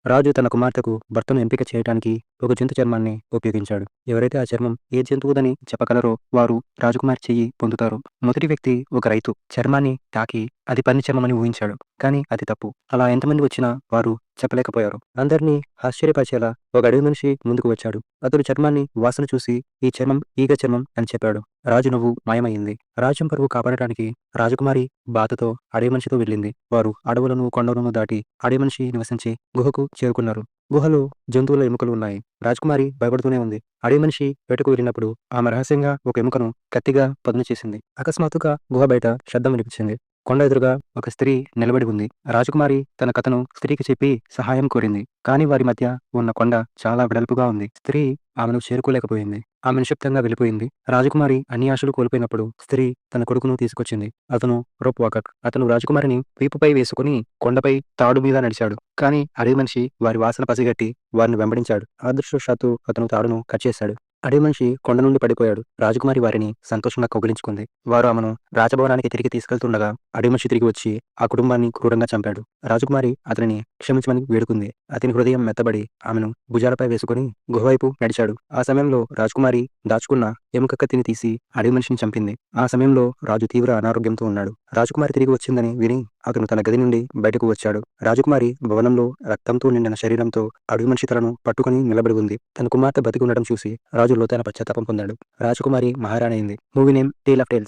రాజు తన కుమార్తెకు భర్తను ఎంపిక చేయటానికి ఒక జంతు చర్మాన్ని ఉపయోగించాడు. ఎవరైతే ఆ చర్మం ఏ జంతువుదని చెప్పగలరో వారు రాజకుమారి చెయ్యి పొందుతారు. మొదటి వ్యక్తి ఒక రైతు చర్మాన్ని తాకి అది పంది చర్మమని ఊహించాడు. కానీ అది తప్పు. అలా ఎంతమంది వచ్చినా వారు చెప్పలేకపోయారు. అందరినీ ఆశ్చర్యపరిచేలా ఒక అడవి మనిషి ముందుకు వచ్చాడు. అతడు చర్మాన్ని వాసన చూసి ఈ చర్మం ఈగ చర్మం అని చెప్పాడు. రాజు నవ్వు మాయమైంది. రాజ్యం పరువు కాపాడటానికి రాజకుమారి బాధతో అడవి మనిషితో వెళ్ళింది. వారు అడవులను కొండలను దాటి అడవి మనిషి నివసించే గుహకు చేరుకున్నారు. గుహలో జంతువుల ఎముకలు ఉన్నాయి. రాజకుమారి భయపడుతూనే ఉంది. అడవి మనిషి వేటకు వెళ్ళినప్పుడు ఆమె రహస్యంగా ఒక ఎముకను కత్తిగా పదును చేసింది. అకస్మాత్తుగా గుహ బయట శబ్దం వినిపించింది. కొండ ఎదురుగా ఒక స్త్రీ నిలబడి ఉంది. రాజకుమారి తన కథను స్త్రీకి చెప్పి సహాయం కోరింది. కానీ వారి మధ్య ఉన్న కొండ చాలా వెడల్పుగా ఉంది. స్త్రీ ఆమెను చేరుకోలేకపోయింది. ఆమె నిశ్శబ్దంగా వెళ్ళిపోయింది. రాజకుమారి అన్ని ఆశలు కోల్పోయినప్పుడు స్త్రీ తన కొడుకును తీసుకొచ్చింది. అతను రోప్ వాకర్. అతను రాజకుమారిని వీపుపై వేసుకుని కొండపై తాడు మీద నడిచాడు. కానీ అడవి మనిషి వారి వాసన పసిగట్టి వారిని వెంబడించాడు. అదృష్టవశాత్తు అతను తాడును కట్ చేశాడు. అడవి మనిషి కొండ నుండి పడిపోయాడు. రాజకుమారి వారిని సంతోషంగా కౌగిలించుకుంది. వారు ఆమెను రాజభవనానికి తిరిగి తీసుకెళ్తుండగా అడవి మనిషి తిరిగి వచ్చి ఆ కుటుంబాన్ని క్రూరంగా చంపాడు. రాజకుమారి అతనిని క్షమించమని వేడుకుంది. అతని హృదయం మెత్తబడి ఆమెను భుజాలపై వేసుకుని గుహవైపు నడిచాడు. ఆ సమయంలో రాజకుమారి దాచుకున్న ఎముక కత్తిని తీసి అడవి మనిషిని చంపింది. ఆ సమయంలో రాజు తీవ్ర అనారోగ్యంతో ఉన్నాడు. రాజకుమారి తిరిగి వచ్చిందని విని అతను తన గది నుండి బయటకు వచ్చాడు. రాజకుమారి భవనంలో రక్తంతో నిండిన శరీరంతో అడవి మనిషి తలను పట్టుకుని నిలబడి ఉంది. తన కుమార్తె బతికి ఉండడం చూసి రాజు లోతైన పశ్చాత్తాపం పొందాడు. రాజకుమారి మహారాణి అయింది. Movie name tale of tiles.